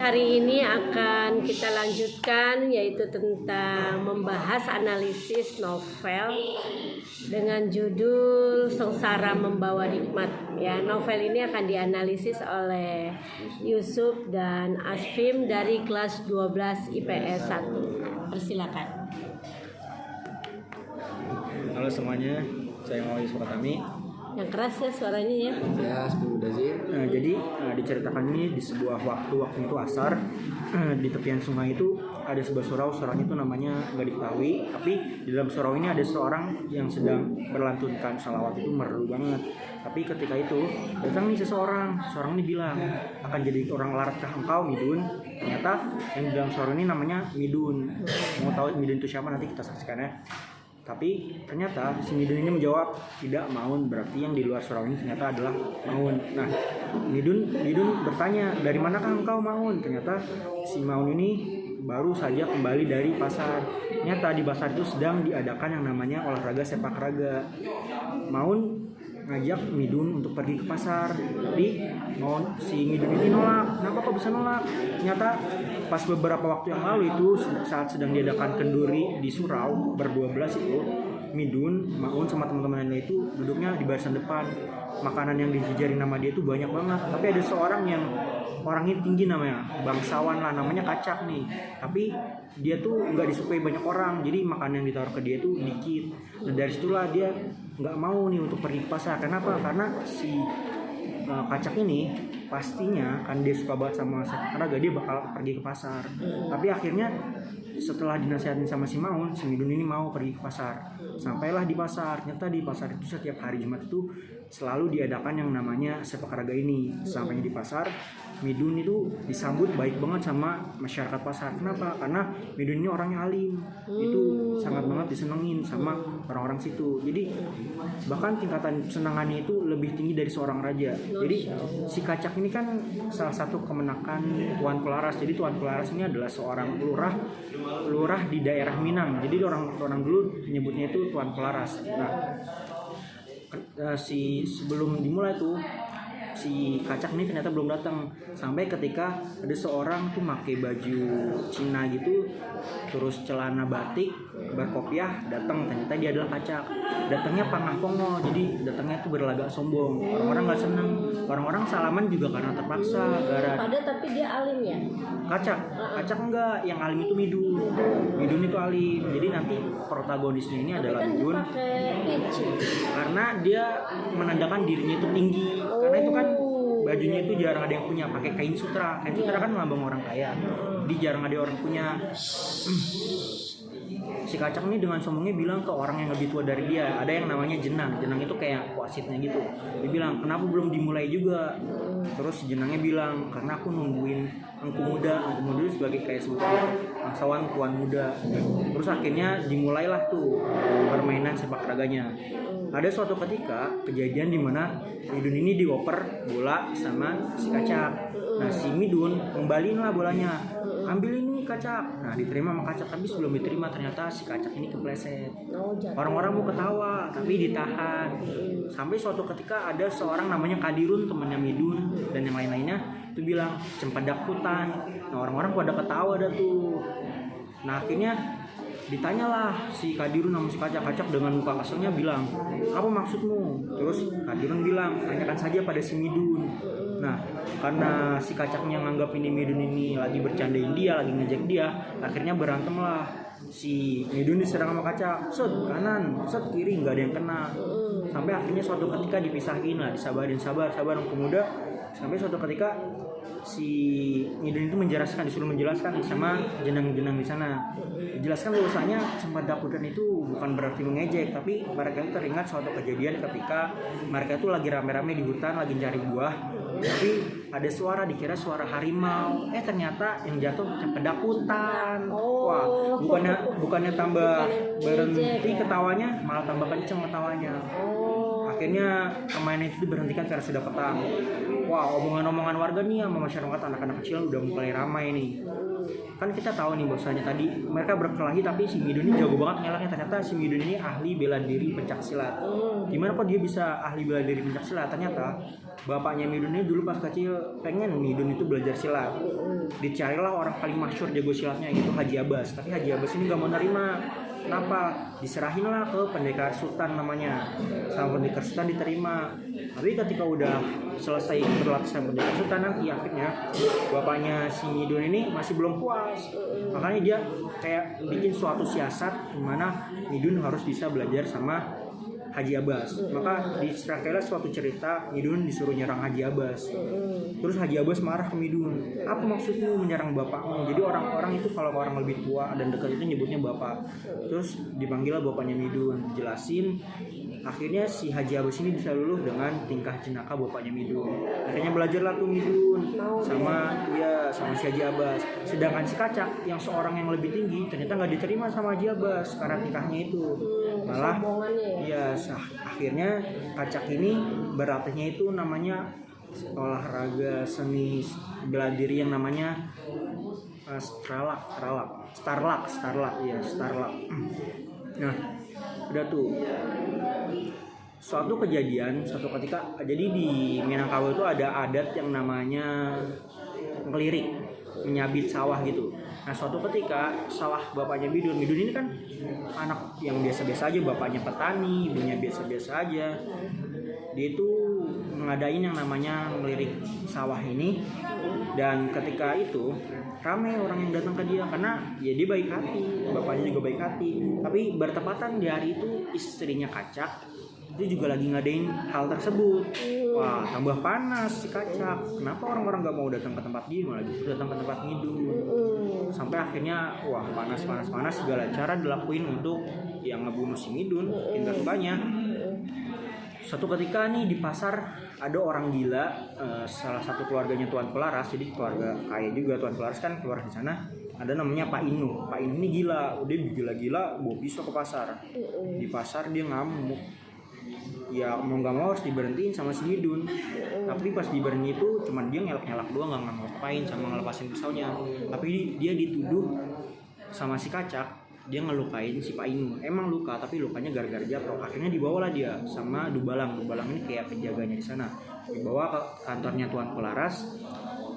Hari ini akan kita lanjutkan yaitu tentang membahas analisis novel dengan judul Sengsara Membawa Nikmat. Ya, novel ini akan dianalisis oleh Yusuf dan Asfim dari kelas 12 IPS 1. Persilakan. Halo semuanya, saya Mawi Suratami. Yang keras ya suaranya ya. Saya Asbim Dazir. Jadi diceritakan ini di sebuah waktu itu asar. Di tepian sungai itu ada sebuah surau. Suraunya itu namanya nggak diketahui, tapi di dalam surau ini ada seorang yang sedang berlantunkan salawat, itu merdu banget. Tapi ketika itu datang nih seseorang ini bilang, akan jadi orang laratkah engkau Midun? Ternyata yang di dalam surau ini namanya Midun. Mau tahu Midun itu siapa? Nanti kita saksikan ya. Tapi ternyata si Midun ini menjawab tidak. Maun, berarti yang di luar surau ini ternyata adalah Maun. Nah, Midun bertanya, dari manakah engkau Maun? Ternyata si Maun ini baru saja kembali dari pasar. Ternyata di pasar itu sedang diadakan yang namanya olahraga sepak raga. Maun ngajak Midun untuk pergi ke pasar. Jadi si Midun ini nolak. Kenapa kok bisa nolak? Ternyata pas beberapa waktu yang lalu itu saat sedang diadakan kenduri di surau ber-12 itu, Midun, Maun sama teman-teman lainnya itu duduknya di barisan depan. Makanan yang dijajarin nama dia itu banyak banget. Tapi ada seorang yang orangnya tinggi, namanya bangsawan lah, namanya Kacak nih. Tapi dia tuh nggak disukai banyak orang, jadi makanan yang ditaruh ke dia tuh dikit. Dan dari situlah dia nggak mau nih untuk pergi ke pasar. Kenapa? Karena si Kacak ini pastinya kan dia suka banget sama sepak raga, dia bakal pergi ke pasar. Tapi akhirnya setelah dinasihatin sama si Maun, si Midun ini mau pergi ke pasar. Sampailah di pasar. Ternyata di pasar itu setiap hari Jumat itu selalu diadakan yang namanya sepak raga ini. Sampainya di pasar, Midun itu disambut baik banget sama masyarakat pasar. Kenapa? Karena Midun ini orangnya alim. Itu sangat banget disenengin sama orang-orang situ. Jadi bahkan tingkatan kesenangannya itu lebih tinggi dari seorang raja. Jadi si Kacak ini kan salah satu kemenakan Tuan Pelaras. Jadi Tuan Pelaras ini adalah seorang lurah di daerah Minang. Jadi orang dulu menyebutnya itu Tuan Pelaras. Nah, sebelum dimulai tuh si Kacak ini ternyata belum datang. Sampai ketika ada seorang tuh pakai baju Cina gitu, terus celana batik, berkopiah, datang. Ternyata dia adalah Kacak. Datangnya pangah pongo, jadi datangnya tuh berlagak sombong. Orang-orang nggak seneng. Orang-orang salaman juga karena terpaksa. Tapi dia alim ya. Kacak enggak, yang alim itu Midun itu alim. Jadi nanti protagonisnya ini adalah Midun. Karena dia menandakan dirinya itu tinggi. Karena itu kan bajunya itu jarang ada yang punya, pakai kain sutra. Kain sutra kan lambang orang kaya. Jadi jarang ada orang punya. Si Kacak ini dengan sombongnya bilang ke orang yang lebih tua dari dia, ada yang namanya Jenang itu kayak wasitnya gitu. Dia bilang, kenapa belum dimulai juga? Terus si Jenangnya bilang, karena aku nungguin Engku Muda itu sebagai kayak sebuah bangsawan tuan muda. Terus akhirnya dimulailah tuh permainan sepak raganya. Ada suatu ketika kejadian di mana Midun ini dioper bola sama si Kacak. Nah, si Midun ngembaliin lah bolanya. Ambil ini Kacak. Nah, diterima sama Kacak, tapi sebelum diterima ternyata si Kacak ini kepleset. Orang-orang mau ketawa tapi ditahan. Sampai suatu ketika ada seorang namanya Kadirun, temannya Midun dan yang lain-lainnya itu bilang cempedak hutan. Nah, orang-orang pada ketawa dah tuh. Nah, akhirnya ditanyalah si Kadirun sama si Kacak dengan muka keselnya bilang, apa maksudmu? Terus Kadirun bilang, tanyakan saja pada si Midun. Nah, karena si Kacaknya nganggap ini Midun ini lagi bercandain dia, lagi ngejek dia, akhirnya berantem lah. Si Midun diserang sama Kacak, set kanan, set kiri, nggak ada yang kena. Sampai akhirnya suatu ketika dipisahin lah, disabarin, sabar orang pemuda. Sampai suatu ketika si Midun itu disuruh menjelaskan sama jenang-jenang di sana. Dijelaskan bahwasanya cempedak hutan itu bukan berarti mengejek, tapi mereka itu teringat suatu kejadian ketika mereka itu lagi rame-rame di hutan lagi cari buah, tapi ada suara, dikira suara harimau, ternyata yang jatuh cempedak hutan. Wah, bukannya tambah berhenti ketawanya, malah tambah kenceng ketawanya. Akhirnya permainan itu diberhentikan karena sudah petang. wah omongan-omongan warga nih sama masyarakat anak-anak kecil udah mulai ramai nih. Kan kita tahu nih bahwasanya tadi mereka berkelahi tapi si Midun ini jago banget ngelaknya. Ternyata si Midun ini ahli bela diri pencak silat. Gimana kok dia bisa ahli bela diri pencak silat? Ternyata bapaknya Midun ini dulu pas kecil pengen Midun itu belajar silat. Dicarilah orang paling masyhur jago silatnya yaitu Haji Abbas. Tapi Haji Abbas ini gak mau nerima. Kenapa? Diserahinlah ke pendekar sultan namanya. Sama pendekar sultan diterima. Tapi ketika udah selesai berlatih sama pendekar sultan nanti akhirnya bapaknya si Midun ini masih belum puas. Makanya dia kayak bikin suatu siasat di mana Midun harus bisa belajar sama Haji Abbas. Maka diserahkanlah suatu cerita Midun disuruh nyerang Haji Abbas. Terus Haji Abbas marah ke Midun. Apa maksudmu menyerang bapakmu? Jadi orang-orang itu kalau orang lebih tua dan dekat itu nyebutnya bapak. Terus dipanggillah bapaknya Midun, dijelasin. Akhirnya si Haji Abbas ini bisa luluh dengan tingkah jenaka bapaknya Midun. Akhirnya belajarlah tuh Midun sama si Haji Abbas. Sedangkan si Kacak yang seorang yang lebih tinggi ternyata nggak diterima sama Haji Abbas karena tingkahnya itu. Malah akhirnya Kacak ini berlatihnya itu namanya olahraga seni bela diri yang namanya Starlak. Nah, udah tuh suatu ketika jadi di Minangkabau itu ada adat yang namanya ngelirik, menyabit sawah gitu. Nah, suatu ketika sawah bapaknya Midun ini kan anak yang biasa-biasa aja, bapaknya petani, ibunya biasa-biasa aja. Dia itu ngadain yang namanya ngelirik sawah ini, dan ketika itu ramai orang yang datang ke dia karena ya dia baik hati, bapaknya juga baik hati. Tapi bertepatan di hari itu istrinya Kacak itu juga lagi ngadain hal tersebut. Wah, tambah panas si Kacak. Kenapa orang-orang gak mau datang ke tempat dia, malah justru datang ke tempat Midun. Sampai akhirnya wah panas segala cara dilakuin untuk yang ngebunuh si Midun, tinggal sukanya. Suatu ketika nih di pasar ada orang gila, salah satu keluarganya Tuan Pelaras, jadi keluarga kaya juga. Tuan Pelaras kan keluar di sana. Ada namanya Pak Inu. Pak Inu ini gila, udah gila-gila bawa pisau ke pasar. Di pasar dia ngamuk. Ya mau nggak mau harus diberhentiin sama si Midun. Tapi pas diberhentiin itu cuma dia ngelak-ngelak doang, nggak ngapain sama ngelepasin pisaunya. Tapi dia dituduh sama si Kacak dia ngelukain si Pak Inu. Emang luka, tapi lukanya gara-gara jatuh. Akhirnya dibawalah dia sama Dubalang ini kayak penjaganya di sana. Dibawa ke kantornya Tuan Pelaras,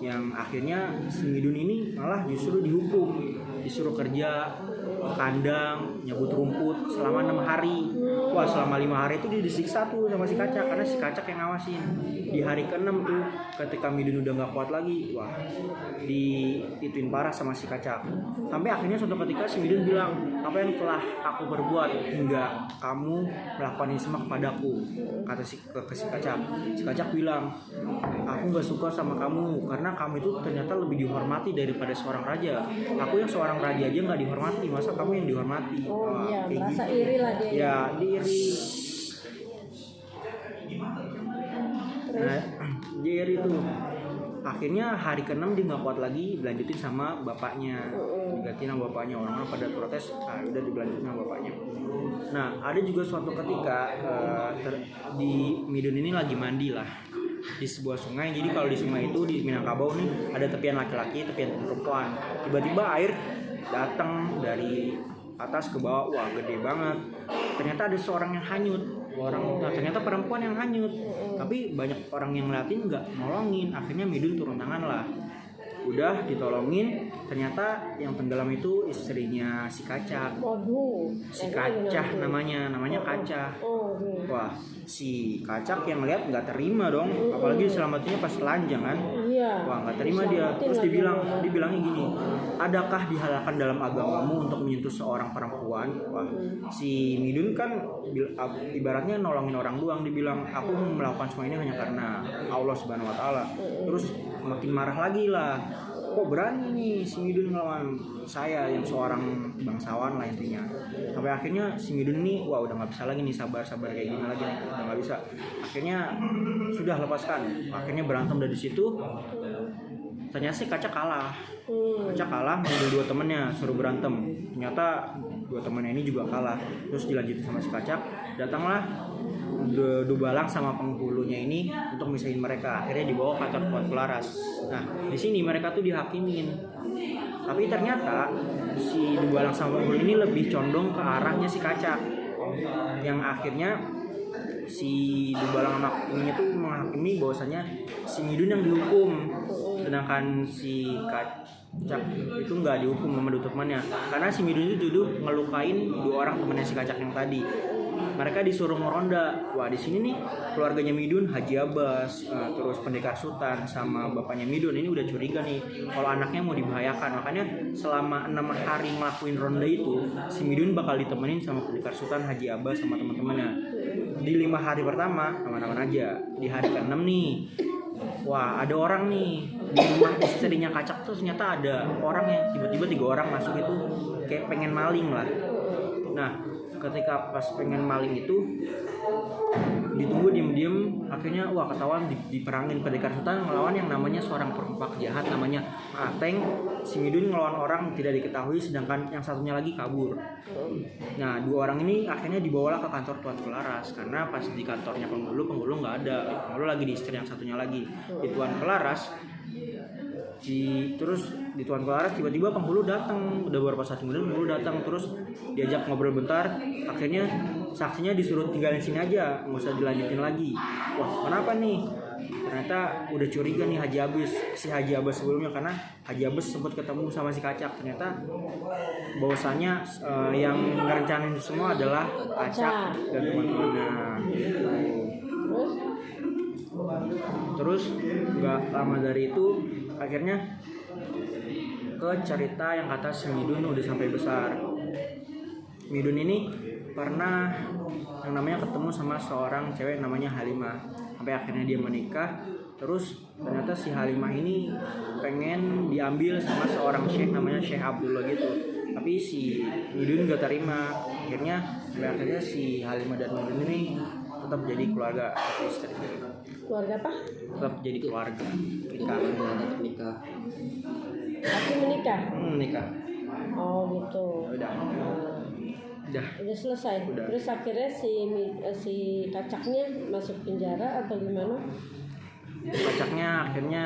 yang akhirnya si Midun ini malah justru dihukum, disuruh kerja kandang, nyabut rumput selama 6 hari. Wah, selama 5 hari itu dia disiksa tuh sama si Kacak karena si Kacak yang ngawasin. Di hari ke-6 tuh ketika Midun udah gak kuat lagi, wah diituin parah sama si Kacak. Sampai akhirnya suatu ketika si Midun bilang, apa yang telah aku berbuat hingga kamu melakukan ini semua kepadaku, kata si Kacak. Si Kacak bilang, aku gak suka sama kamu karena kamu itu ternyata lebih dihormati daripada seorang raja. Aku yang seorang raja aja gak dihormati, masa kamu yang dihormati? Merasa iri lah dia. Ya, diiri. Nah, dia iri tuh. Akhirnya hari ke-6 dia gak kuat lagi, dilanjutin sama bapaknya. Digantiin sama bapaknya, orang-orang pada protes, udah dilanjutin sama bapaknya. Nah, ada juga suatu ketika di Midun ini lagi mandi lah di sebuah sungai. Jadi kalau di sungai itu di Minangkabau nih ada tepian laki-laki, tepian perempuan. Tiba-tiba air datang dari atas ke bawah, wah gede banget. Ternyata ada seorang yang hanyut. Ternyata perempuan yang hanyut. Tapi banyak orang yang ngeliatin nggak nolongin. Akhirnya Midun turun tangan lah. Udah ditolongin, ternyata yang tenggelam itu istrinya si Kacak. Si Kacah namanya Kacah. Wah, si Kacak yang lihat nggak terima dong, apalagi diselamatinnya pas telanjang kan. Wah, nggak terima dia. Terus dibilangnya gini, adakah dihalalkan dalam agamamu untuk menyentuh seorang perempuan? Wah, si Midun kan ibaratnya nolongin orang doang. Dibilang aku melakukan semua ini hanya karena Allah Subhanahu Wa Taala. Terus makin marah lagi lah. Kok berani nih si Midun melawan saya yang seorang bangsawan lah intinya. Sampai akhirnya si Midun nih wah udah nggak bisa lagi nih sabar kayak gini lagi nih, udah nggak bisa. Akhirnya sudah lepaskan. Akhirnya berantem dari situ. Ternyata si Kacak kalah. Kacak kalah, manggil 2 temennya suruh berantem. Ternyata 2 temennya ini juga kalah. Terus dilanjutin sama si Kacak. Datanglah Dubalang sama penghulunya ini untuk misahin mereka. Akhirnya dibawa ke kantor Tuan Kularas. Nah, di sini mereka tuh dihakimin. Tapi ternyata si Dubalang sama penghulu ini lebih condong ke arahnya si Kacak. Yang akhirnya si Dubalang sama penghulunya tuh menghakimi bahwasanya si Midun yang dihukum. Sedangkan si Kacak itu nggak dihukum sama dua temannya. Karena si Midun itu duduk ngelukain 2 orang temannya si Kacak yang tadi. Mereka disuruh meronda. Wah, di sini nih keluarganya Midun, Haji Abbas, terus Pendekar Sultan sama bapaknya Midun ini udah curiga nih kalau anaknya mau dibahayakan. Makanya selama 6 hari ngelakuin ronda itu, si Midun bakal ditemenin sama Pendekar Sultan, Haji Abbas sama teman-temannya. Di 5 hari pertama aman-aman aja. Di hari ke-6 nih, wah ada orang nih di rumah istrinya Kacak tuh, ternyata ada orang yang tiba-tiba 3 orang masuk itu kayak pengen maling lah. Nah, ketika pas pengen maling itu ditunggu diem-diem, akhirnya wah ketahuan diperangin. Pendekar Sultan melawan yang namanya seorang perempak jahat namanya Ateng. Si Midun ngelawan orang tidak diketahui, sedangkan yang satunya lagi kabur. Nah, 2 orang ini akhirnya dibawalah ke kantor Tuan Kularas, karena pas di kantornya penghulu nggak ada. Penghulu lagi di istri yang satunya lagi. Di Tuan Kularas terus di Tuan Kularas tiba-tiba penghulu datang. Udah beberapa saat kemudian penghulu datang, terus diajak ngobrol bentar. Akhirnya saksinya disuruh tinggalin sini aja, nggak usah dilanjutin lagi. Wah, kenapa nih? Ternyata udah curiga nih si Haji Abbas sebelumnya, karena Haji Abbas sempat ketemu sama si Kacak. Ternyata bahwasanya yang ngerencanain semua adalah Kacak dan teman-temannya. Terus nggak lama dari itu akhirnya ke cerita yang kata si Midun udah sampai besar. Midun ini pernah yang namanya ketemu sama seorang cewek namanya Halimah, sampai akhirnya dia menikah. Terus ternyata si Halimah ini pengen diambil sama seorang syekh namanya Syekh Abdullah gitu, tapi si Midun gak terima. Akhirnya si Halimah dan Midun ini tetap jadi keluarga istri. Keluarga apa? Tetap jadi keluarga. Nikah. Aku menikah. Menikah. Oh gitu. Udah selesai. Udah. Terus akhirnya si Kacaknya masuk penjara atau gimana? Kacaknya akhirnya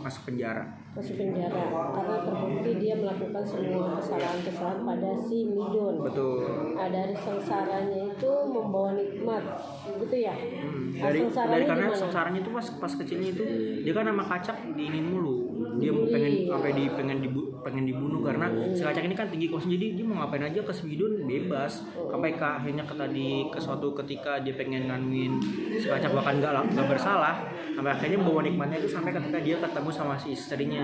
masuk penjara. Karena terbukti dia melakukan semua kesalahan-kesalahan pada si Midun. Betul. Nah, dari sengsaranya itu membawa nikmat, gitu ya? Dari karena gimana? sengsaranya itu pas kecilnya itu dia kan sama Kacak diinin mulu. Dia mau pengen dibunuh karena si Kacak ini kan tinggi kosnya, jadi dia mau ngapain aja ke si Midun bebas. Sampai akhirnya ke suatu ketika dia pengen nganuin si Kacak bahkan gak bersalah. Sampai akhirnya membawa nikmatnya itu sampai ketika dia ketemu sama si istrinya.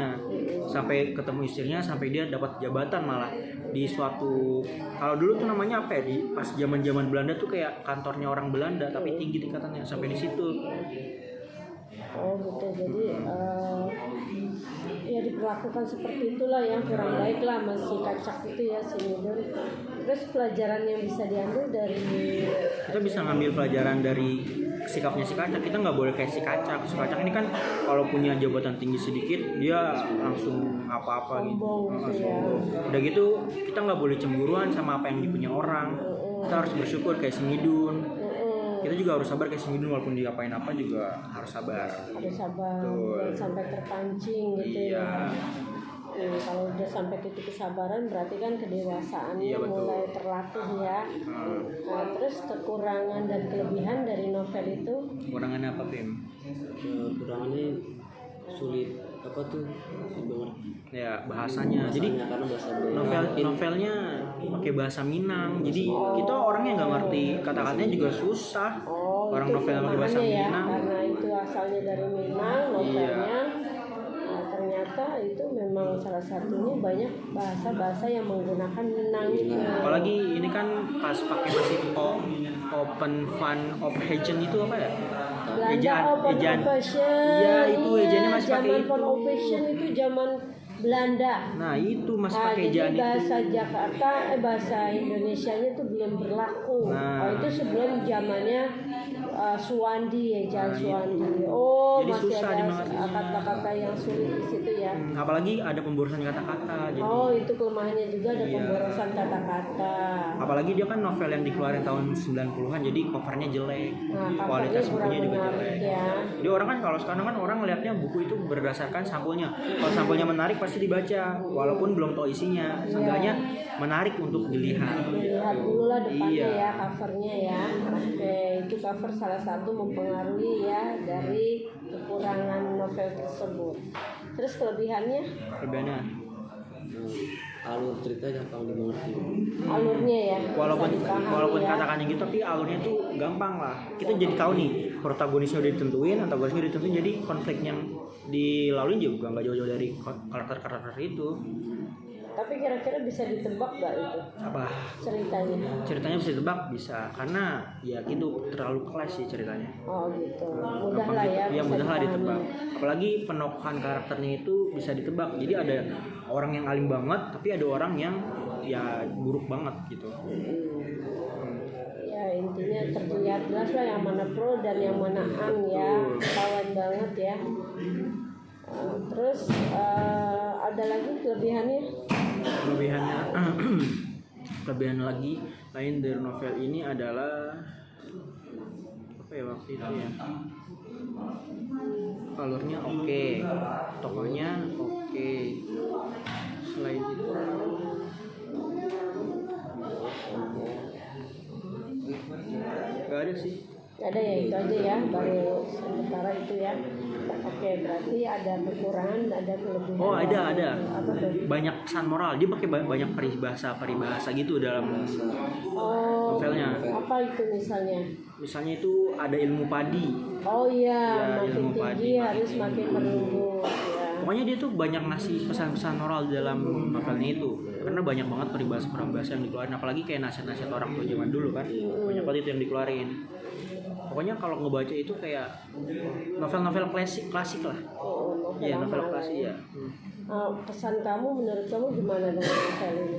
Sampai ketemu istrinya, sampai dia dapat jabatan malah di suatu, kalau dulu tuh namanya apa ya, di pas zaman Belanda tuh kayak kantornya orang Belanda tapi tinggi tingkatannya, sampai di situ. Oh gitu, jadi ya diperlakukan seperti itulah yang kurang baik lah masih Kacak itu ya si Midun. Terus pelajaran yang bisa diambil dari, kita bisa ngambil pelajaran dari sikapnya si Kacak. Kita nggak boleh kayak si Kacak. Si Kacak ini kan kalau punya jabatan tinggi sedikit dia langsung apa-apa gitu. sombong. Udah gitu kita nggak boleh cemburuan sama apa yang dipunya orang. Kita harus bersyukur kayak si Midun. Kita juga harus sabar kayak si Midun, walaupun dia ngapain apa juga harus sabar. Harus sabar, Betul. jangan sampai terpancing gitu Iya. ya. Kalau udah sampai titik kesabaran berarti kan kedewasaannya Iya, betul. mulai terlatih ya. Nah, terus kekurangan dan kelebihan dari novel itu? Kekurangannya apa, Pim? Kekurangannya sulit apa tuh Ya bahasanya. Jadi karena bahasa novelnya pakai bahasa Minang. Jadi kita orangnya nggak ngerti kata-katanya juga susah. Orang itu novel yang pakai bahasa kelemahannya ya, Minang. karena itu asalnya dari Minang novelnya. Nah, ternyata itu memang salah satunya banyak bahasa-bahasa yang menggunakan Minang itu. Apalagi ini kan pas pakai masih open fun operation itu apa ya? Belanda Open Operation. Iya, itu ejaannya masih pakai Zaman itu. Open Operation itu zaman Belanda. Nah itu masih Nah, pakai jadi ejaan itu. bahasa Jakarta, bahasa Indonesianya itu belum berlaku. Nah. Oh, itu sebelum zamannya Suwandi, ejaan Suwandi. Oh, Jadi masih susah ada dimengerti. kata-kata yang sulit di situ ya. Apalagi ada pemborosan kata-kata. Jadi Oh, itu kelemahannya juga ada Iya. pemborosan kata-kata. apalagi dia kan novel yang dikeluarin tahun 90-an, jadi covernya jelek. Nah, covernya Kualitas kurang bukunya juga menarik jelek. ya. Jadi orang kan kalau sekarang kan orang ngelihatnya buku itu berdasarkan sampulnya. Kalau sampulnya menarik pasti dibaca, walaupun belum tahu isinya. Seenggaknya menarik untuk dilihat. Lihat dulu lah depannya Iya. ya, covernya ya. Oke, itu cover salah satu mempengaruhi ya dari kekurangan novel tersebut. Terus kelebihannya, Kelebihannya, alur cerita gampang dimengerti. alurnya ya. walaupun bisa dipahami walaupun ya. katakannya gitu, tapi alurnya tuh gampang lah. Kita jadi tahu nih protagonisnya udah ditentuin, antagonisnya udah ditentuin, jadi konflik yang dilalui juga nggak jauh-jauh dari karakter-karakter itu. Tapi kira-kira bisa ditebak gak itu Apa ceritanya? ceritanya bisa ditebak? Bisa, karena ya gitu terlalu kelas sih ceritanya. Oh gitu, mudah Gampang lah ya. ya bisa mudah lah dipahami. ditebak. Apalagi penokohan karakternya itu bisa ditebak. Jadi ada orang yang alim banget, tapi ada orang yang ya buruk banget gitu. Ya intinya terlihat jelas lah yang mana pro dan yang mana an ya, kawan banget ya. Terus ada lagi kelebihannya? Kelebihannya kelebihan lagi lain dari novel ini adalah apa ya, waktu itu ya, alurnya oke, tokohnya oke. Selain itu gak ada sih. Gak ada ya, itu aja ya, baru sementara itu ya. Oke, berarti ada kekurangan, ada kelebihan. Oh ada Apa tuh? banyak pesan moral. Dia pakai banyak peribahasa gitu dalam Oh, novelnya. apa itu misalnya? Misalnya itu ada ilmu padi. Oh iya, Ya, makin ilmu tinggi padi, harus makin menunggu ya. Pokoknya dia tuh banyak ngasih pesan-pesan moral dalam novelnya itu. Karena banyak banget peribahasa-peribahasa yang dikeluarin. Apalagi kayak nasihat-nasihat orang tua zaman dulu kan. Banyak banget itu yang dikeluarin. Pokoknya kalau ngebaca itu kayak novel-novel klasik lah. Oh, novel Iya, novel lama klasik lah ya. Pesan kamu, menurut kamu gimana dengan novel ini?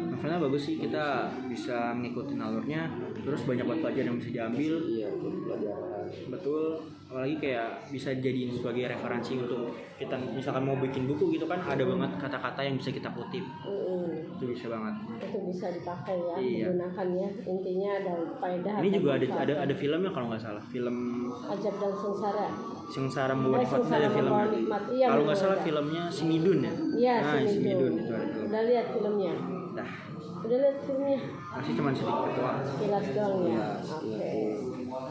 Novelnya bagus sih, kita bisa ngikutin alurnya. Terus banyak banget pelajaran yang bisa diambil. Iya, pelajaran. Betul, apalagi kayak bisa jadiin sebagai referensi untuk kita misalkan mau bikin buku gitu kan, ada banget kata-kata yang bisa kita kutip. Itu bisa banget. Itu bisa dipakai ya, Iya. digunakan ya. Intinya ada faedah. Ini atau juga manfaat. ada filmnya kalau nggak salah, film Ajab dan Sengsara. Sengsara Membawa Nikmat, Sengsara ada filmnya. Membawa Nikmat. Iya, Kalau nggak betul, salah ada. filmnya Si Midun ya. Iya, Nah, Si Midun itu ada film. Udah lihat filmnya? Dah, Udah lihat filmnya? masih cuma sedikit doang. Sekilas doang ya. Oke.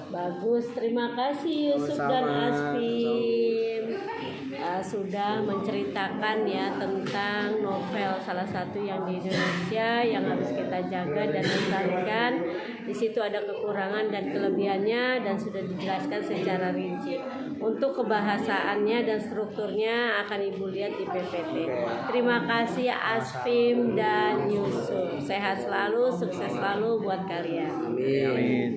Bagus, terima kasih Yusuf dan Sama-sama. Asfim. Sudah menceritakan ya tentang novel salah satu yang di Indonesia yang harus kita jaga dan lestarikan. Di situ ada kekurangan dan kelebihannya dan sudah dijelaskan secara rinci. Untuk kebahasaannya dan strukturnya akan Ibu lihat di PPT. Terima kasih Asfim dan Yusuf. Sehat selalu, sukses selalu buat kalian. Amin. Amin.